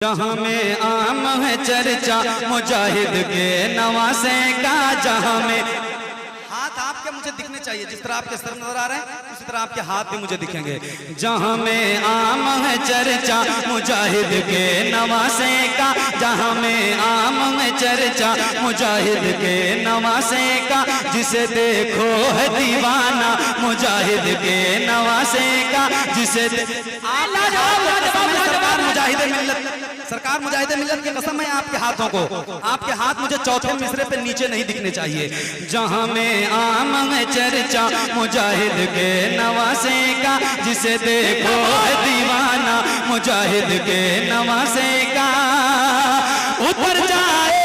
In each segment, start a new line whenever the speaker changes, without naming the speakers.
जहाँ में आम है चर्चा मुजाहिद के नवासे का, जहाँ में हाथ आपके मुझे दिखने चाहिए, जिस तरह आपके सर नजर आ रहे हैं उसी तरह आपके हाथ भी मुझे दिखेंगे। जहाँ में आम है चर्चा मुजाहिद के नवासे का, जहाँ में आम है चर्चा मुजाहिद के नवासे का, जिसे देखो है दीवाना मुजाहिद के नवासे का, जिसे सरकार मुजाहिद मिल्लत की कसम है आपके हाथों को, आपके हाथ मुझे चौथे मिसरे पे नीचे नहीं दिखने चाहिए। जहाँ में आम है चर्चा मुजाहिद के नवासे का, जिसे देखो है दीवाना मुजाहिद के नवासे का, उतर जाए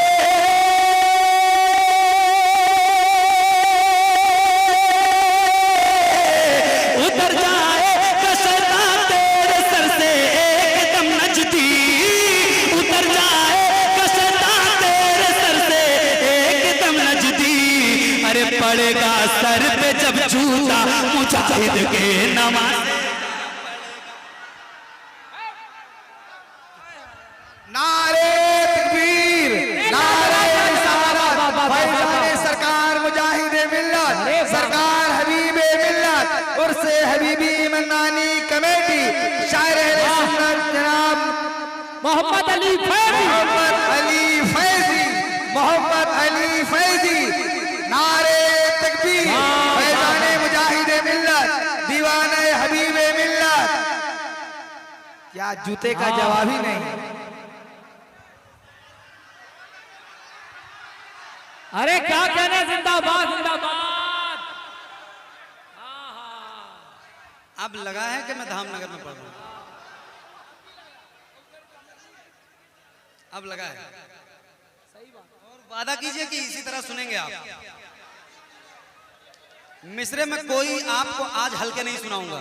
पड़ेगा सर पे जब जूता मुजाहिद के नवासे।
नारे तकबीर, नारे रिसालत, फैज़ाने सरकार मुजाहिद मिल्लत, सरकार हबीबे मिल्लत, उर्से हबीबी मन्नानी कमेटी, शायर अहले सुन्नत जनाब मोहम्मद अली फैज़ी, मोहम्मद अली फैज़ी। नारे तकबीर, फैज़ाने मुजाहिदे मिल्लत, दीवाने हबीबे मिल्लत। क्या जूते का जवाब ही नहीं?
अरे क्या कहने, जिंदाबाद जिंदाबाद।
अब लगा है कि मैं धामनगर में पढ़ रहा हूं, अब लगा है।
सही बात।
और वादा कीजिए कि इसी तरह सुनेंगे आप। मिसरे में कोई आपको आज हल्के नहीं सुनाऊंगा,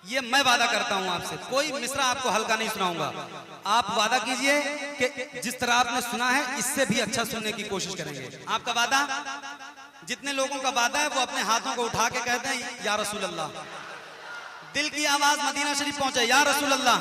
ये मैं वादा करता हूं आपसे, कोई मिसरा आपको हल्का नहीं सुनाऊंगा। आप वादा कीजिए कि जिस तरह आपने सुना है इससे भी अच्छा सुनने की कोशिश करेंगे। आपका वादा? जितने लोगों का वादा है वो अपने हाथों को उठा के कहते हैं या रसूल अल्लाह। दिल की आवाज मदीना शरीफ पहुंचे, या रसूल अल्लाह।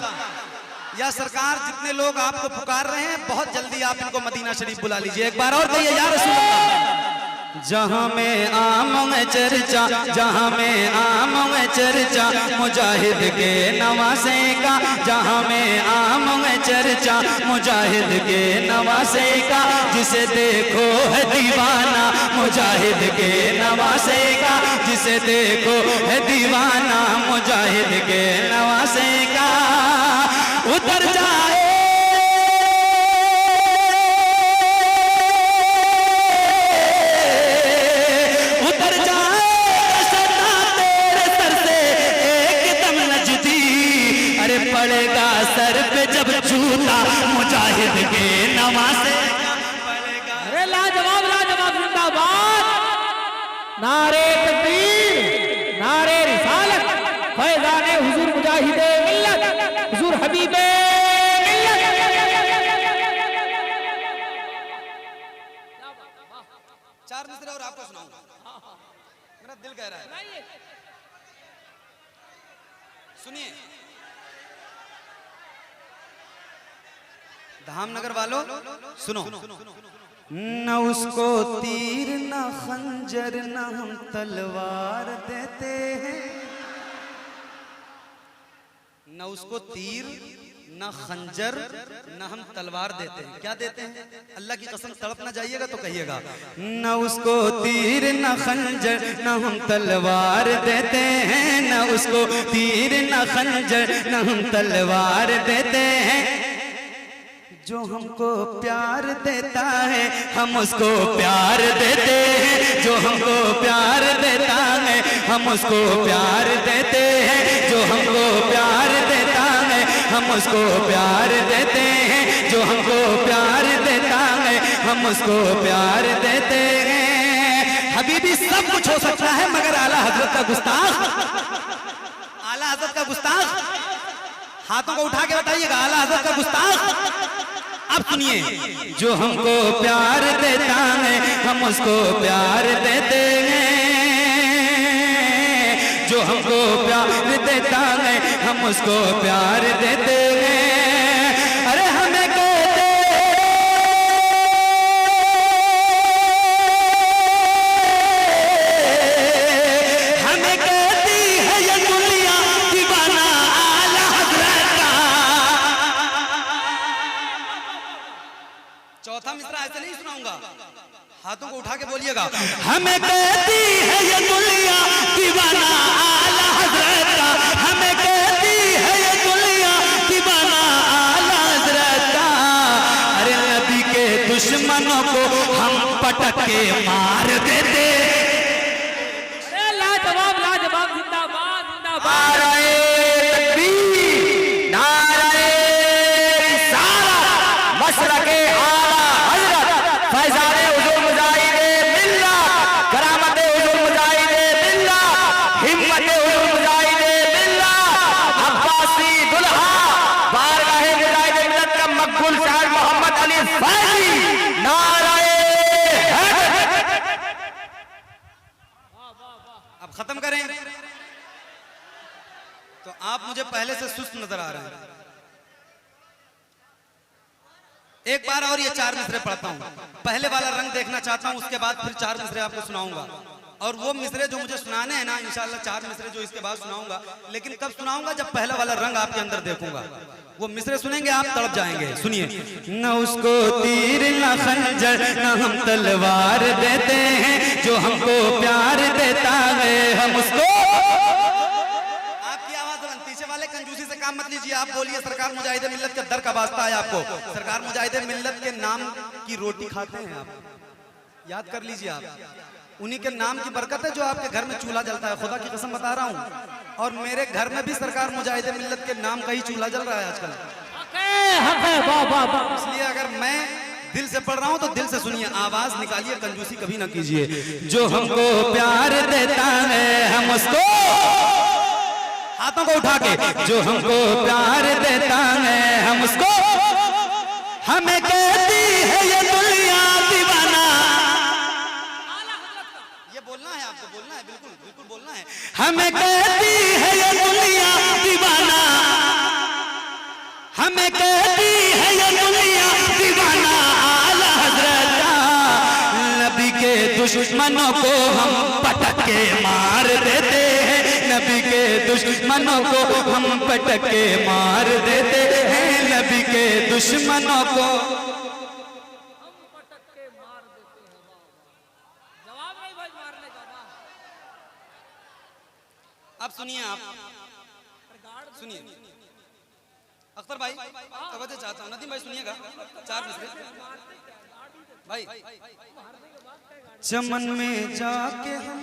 या सरकार, जितने लोग आपको पुकार रहे हैं बहुत जल्दी आप इनको मदीना शरीफ बुला लीजिए। एक बार और कहिए, या रसूल अल्लाह। जहाँ में आम है चर्चा, जहाँ में आम है चर्चा मुजाहिद के नवासे का, जहाँ में आम है चर्चा मुजाहिद के नवासे का, जिसे देखो है दीवाना मुजाहिद के नवासे का, जिसे देखो है दीवाना मुजाहिद के नवासे का, उतर जाए पड़ेगा सर पे जब जूता मुजाहिद के नवासे पड़ेगा।
अरे लाजवाब लाजवाब, जिंदाबाद। नारे तकबीर, नारे रिसालत, फैज़ाने हुजूर मुजाहिदे मिल्लत, हुजूर हबीबे मिल्लत।
चार मिसरे और आपको सुनाऊंगा, मेरा दिल कह रहा है, सुनिए। धामनगर वालों सुनो, न उसको तीर न खंजर न हम तलवार देते हैं, न उसको तीर न खंजर न हम तलवार देते हैं। क्या देते हैं? अल्लाह की कसम तड़प ना जाइएगा तो कहिएगा, न उसको तीर न खंजर न हम तलवार देते हैं, न उसको तीर न खंजर न हम तलवार देते हैं। जो हमको प्यार देता है हम उसको प्यार देते हैं, जो हमको प्यार देता है हम उसको प्यार देते हैं, जो हमको प्यार देता है हम उसको प्यार देते हैं, जो हमको प्यार देता है हम उसको प्यार देते हैं। हबीबी सब कुछ हो सकता है मगर आला हजरत का गुस्ताख, आला हजरत का गुस्ताख। हाथों को उठा के बताइएगा, आला हजरत का गुस्ताख। अब सुनिए, जो हमको प्यार देता है हम उसको प्यार देते हैं, जो हमको प्यार देता है हम उसको प्यार देते हैं। ऐसे नहीं सुनाऊंगा, हाथों को उठा के बोलिएगा।
हमें कहती है ये दुनिया दीवाना आला हजरत का, हमें कहती है ये दुनिया दीवाना आला हजरत का। अरे नबी के दुश्मनों को हम पटक के मार देते।
अरे लाजवाब लाजवाब, जिंदाबाद जिंदाबाद।
नारे तकबीर, नारे रिसालत, मशरक़े आला हजरत फैज़ाने हुज़ूर मुजाहिदे मिल्लत, करामते हुज़ूर मुजाहिदे मिल्लत, हिम्मते हुज़ूर मुजाहिदे मिल्लत, अब्बासी दुल्हा बारगाहे मुजाहिदे मिल्लत का मकबूल शायर मोहम्मद अली फैज़ी। नारे
अब खत्म करें तो आप मुझे पहले से सुस्त नजर आ रहे हैं। एक बार और ये 4 मिसरे पढ़ता हूं, पहले वाला रंग देखना चाहता हूं, उसके बाद फिर 4 मिसरे आपको सुनाऊंगा। और वो मिसरे जो मुझे सुनाने हैं ना, इंशाल्लाह 4 मिसरे जो इसके बाद सुनाऊंगा, लेकिन कब सुनाऊंगा? जब पहला वाला रंग आपके अंदर देखूंगा। वो मिसरे सुनेंगे आप तड़प जाएंगे। सुनिए।
न उसको तीर न खंजर न हम तलवार देते हैं, जो हमको प्यार देता है हम उसको।
आपकी आवाज बुलंद, पीछे वाले कंजूसी से काम मत लीजिए। आप बोलिए सरकार मुजाहिदे मिल्लत का दर का वास्ता है आपको। सरकार मुजाहिदे मिल्लत के नाम की रोटी खाते हैं आप, याद कर लीजिए आप। उन्हीं के नाम की बरकत है जो आपके घर में चूल्हा जलता है, खुदा की कसम बता रहा हूँ। और मेरे घर में भी सरकार मुजाहिदे मिल्लत के नाम का ही चूल्हा जल रहा है आजकल। इसलिए अगर मैं दिल से पढ़ रहा हूँ तो दिल से सुनिए, आवाज निकालिए, कंजूसी कभी ना कीजिए।
जो हमको प्यार देता है हम उसको,
हाथों को उठा के,
जो हमको प्यार देता है हम उसको। हमें कहती है ये दुनिया दीवाना,
ये बोलना है आपको, बोलना है, बिल्कुल बिल्कुल बोलना है।
हमें कहती है ये दुनिया दीवाना, हमें कहती है ये दुनिया दीवाना आला हजरत का। नबी के दुश्मनों को हम पटक के मार देते हैं, नबी के दुश्मनों को हम पटक के मार देते हैं, नबी के दुश्मनों को
अब सुनिए, आप सुनिए। अख्तर भाई तवज्जो चाहता हूँ, नदीम भाई सुनिएगा। 4 मिसरे भाई।
चमन में जाके हम,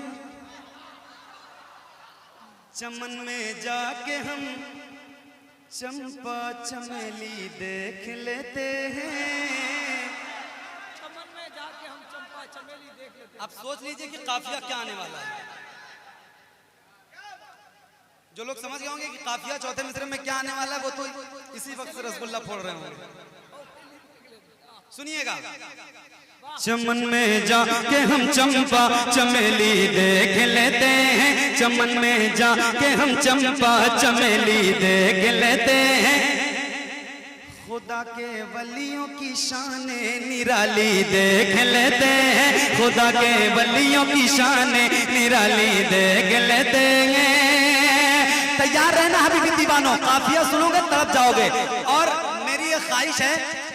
चमन में जाके हम चंपा चमेली देख लेते हैं।
चमन में जाके हम चंपा चमेली देख लेते हैं।
आप सोच लीजिए कि काफिया क्या आने वाला है। जो लोग समझ गए होंगे कि काफिया चौथे मिसरे में क्या आने वाला है, वो तो इसी वक्त से रसगुल्ला फोड़ रहे होंगे। सुनिएगा।
चमन में जाके हम चंपा चमेली देख लेते हैं, चमन में जाके हम चंपा चमेली देख लेते हैं।
खुदा के वलियों की शाने
निराली देख लेते हैं, खुदा के वलियों की शाने निराली देख लेते हैं।
तैयार रहना हबीबी दीवानों, काफिया सुनोगे तड़प जाओगे। और मेरी ये ख्वाहिश है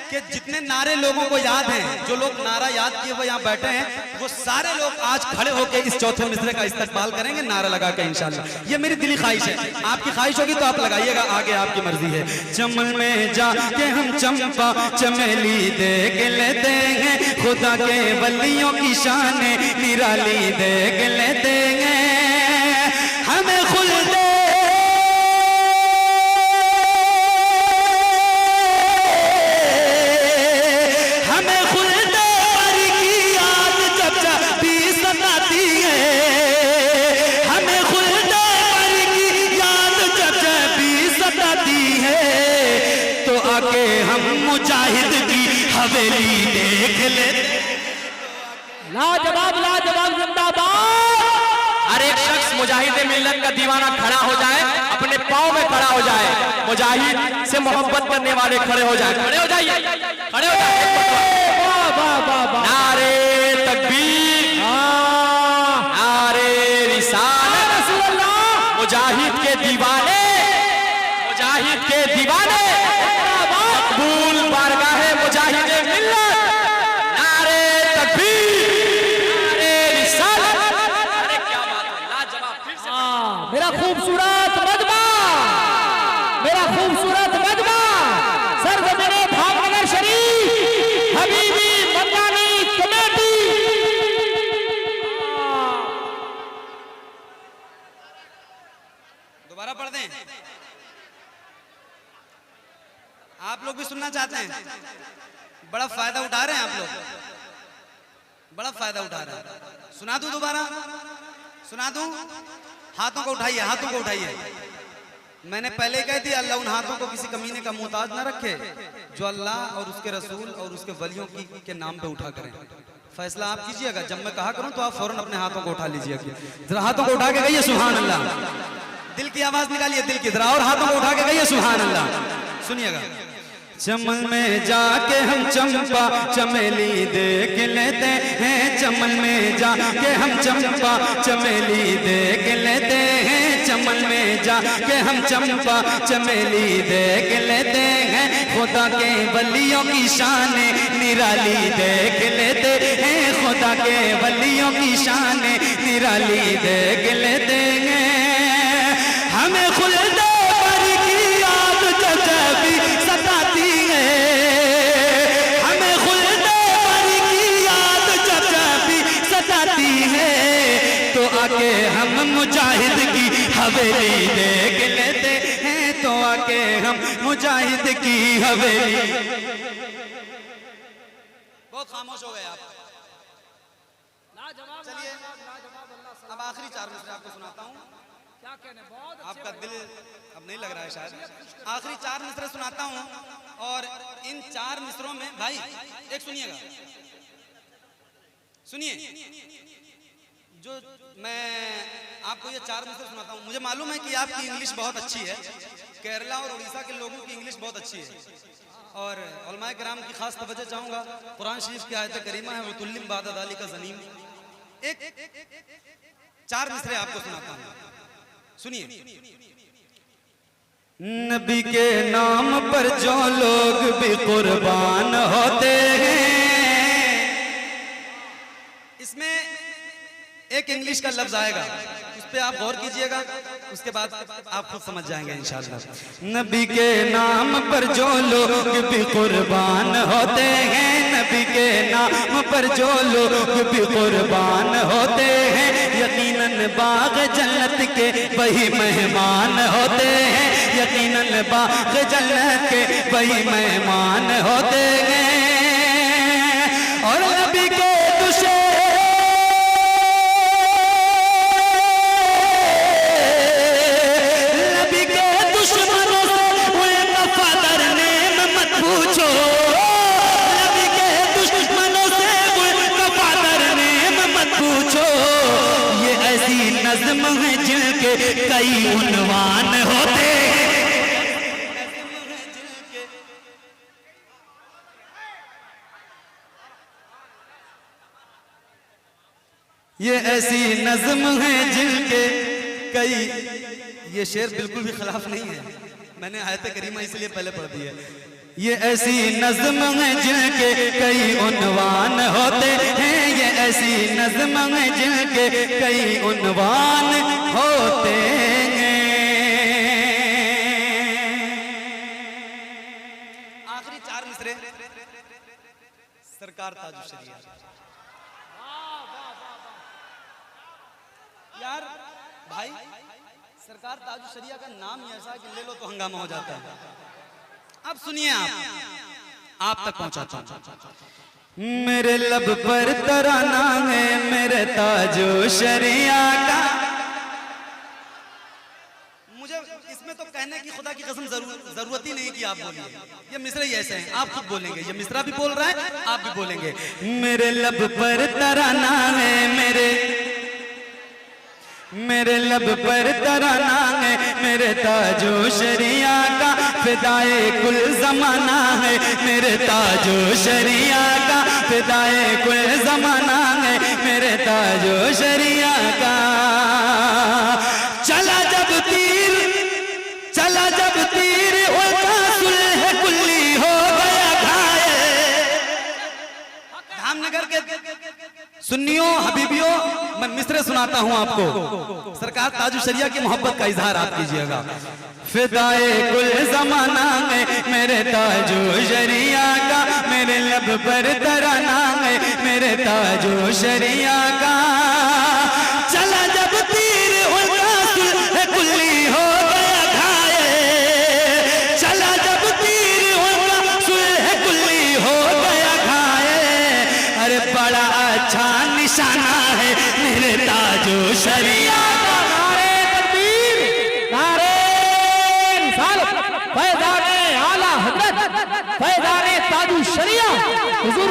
कि जितने नारे लोगों को याद हैं, जो लोग नारा याद किए हुए यहाँ बैठे हैं, वो सारे लोग आज खड़े होकर इस चौथे मिसरे का इस्तकबाल करेंगे नारा लगा के इंशाल्लाह। ये मेरी दिली ख्वाहिश है। आपकी ख्वाहिश होगी तो आप लगाइएगा, आगे आपकी मर्जी है।
चमन में जाके हम चंपा चमेली देख लेते हैं, खुदा के वलियों की शाने निराली देख लेते हैं। हमें खुल्दे मुजाहिद की हवेली देख ले।
लाजवाब लाजवाब, जिंदाबाद।
हर एक शख्स मुजाहिद मिल्लत का दीवाना खड़ा हो जाए, अपने पाँव में खड़ा हो जाए, मुजाहिद से मोहब्बत करने वाले खड़े हो जाए। खड़े हो जाइए, खड़े हो जाइए। नारे तकबीर, नारे रिसालत, मुजाहिद के दीवाने, मुजाहिद के दीवाने, मकबूल बारगाहे मुजाहिदे मिल्लत।
चाहते हैं? बड़ा फायदा उठा रहे हैं आप लोग, बड़ा फायदा उठा रहे हैं। सुना दूं दोबारा, सुना दूं? हाथों को उठाइए, हाथों को उठाइए। मैंने पहले कह दिया, अल्लाह उन हाथों को किसी कमीने का मोहताज ना रखे जो अल्लाह और उसके रसूल और उसके वलियों के नाम पे उठा करें। फैसला आप कीजिएगा, जब मैं कहा करूं तो आप फौरन अपने हाथों को उठा लीजिएगा। जरा हाथों को उठा के कहिए सुभान अल्लाह, दिल की आवाज निकालिए, दिल की तरह, और हाथों को उठा के कहिए सुभान अल्लाह। सुनिएगा।
चमन में जाके हम चंपा चमेली देख लेते हैं, चमन में जाके हम चंपा चमेली देख लेते हैं, चमन में जाके हम चंपा चमेली देख लेते हैं, खुदा के वलियों की शान निराली देख लेते हैं, खुदा के वलियों की शान निराली देख लेते हैं। हमें खुल्द पर की याद जब भी सताती है, हमें खुल्द पर की याद जब भी सताती है, तो आके हम मुजाहिद की हवेली देख लेते हैं, तो आके हम मुजाहिद की हवेली।
बहुत खामोश हो गए आप।
लाजवाब,
चलिए,
लाजवाब, अल्लाह
अब आखिरी 4 मिसरे आपको सुनाता हूँ।
क्या कहने, बहुत अच्छे
आपका दिल अब नहीं लग रहा है शायद। आखिरी 4 मिसरे सुनाता हूँ, और इन 4 मिसरों में भाई एक सुनिएगा, सुनिए। जो मैं आपको ये 4 मिसरे सुनाता हूँ, मुझे मालूम है कि आपकी इंग्लिश बहुत अच्छी है, केरला और उड़ीसा के लोगों की इंग्लिश बहुत अच्छी है, और उलमाए किराम की खास तवज्जो चाहूँगा। कुरान शरीफ की आयत करीमा है वतुल्लिम बाद दालिक का ज़नीम। एक 4 मिसरे आपको सुनाता हूँ, सुनिए।
नबी के नाम पर जो लोग भी कुर्बान होते हैं,
इसमें एक इंग्लिश का लफ्ज आएगा, उस पे आप गौर कीजिएगा, उसके बाद आप खुद समझ जाएंगे इंशाअल्लाह।
नबी के नाम पर जो लोग भी कुर्बान होते हैं, नबी के नाम पर जो लोग भी कुर्बान होते हैं, यकीनन बाग जन्नत के वही मेहमान होते हैं, यकीनन बाग जन्नत के वही मेहमान होते हैं। और नबी के नज़्म है जिनके कई उन्वान होते हैं, ये ऐसी नज़्म है जिनके कई।
ये शेर बिल्कुल भी खिलाफ नहीं है, मैंने आयत करीमा इसलिए पहले पढ़ दी है।
ये ऐसी नज़्म है जिनके कई उन्वान होते हैं, ये ऐसी नज़्म है जिनके कई उन्वान होते हैं।
आखिरी 4 मिसरे सरकार ताजुश शरिया। यार भाई, सरकार ताजुश शरिया का नाम ही ऐसा है कि ले लो तो हंगामा हो जाता है। अब सुनिए, आप तक पहुंचाता हूं।
मेरे लब पर तराना है मेरे ताजो शरिया का।
मुझे इसमें तो कहने की खुदा की कसम जरूरत ही नहीं कि आप बोलिए, ये मिसरे ही ऐसे हैं, आप खुद बोलेंगे। ये मिसरा भी बोल रहा है, आप भी बोलेंगे।
मेरे लब पर तराना है मेरे लब पर तराना है मेरे ताजो शरिया का, फिदाए कुल जमाना है मेरे ताजो शरिया का, फिदाए कुल जमाना है मेरे ताजो शरिया का। चला जब तीर उनका सुलह कुल्ली हो गया घायल।
धामनगर के सुन्नियों हबीबियों, मैं मिसरे सुनाता हूं आपको, सरकार ताजु शरिया की मोहब्बत का इजहार आप कीजिएगा।
फिदाए कुल जमाना है मेरे ताजो शरिया का, मेरे लब पर तराना है मेरे ताजो शरिया का। चला जब तीर उनका सुलह कुल्ली हो गया घायल, चला जब तीर उनका सुलह शरिया का
नारे तकबीर, नारे रिसालत, फैज़ाने आला हज़रत, फैज़ाने ताजु शरिया हुज़ूर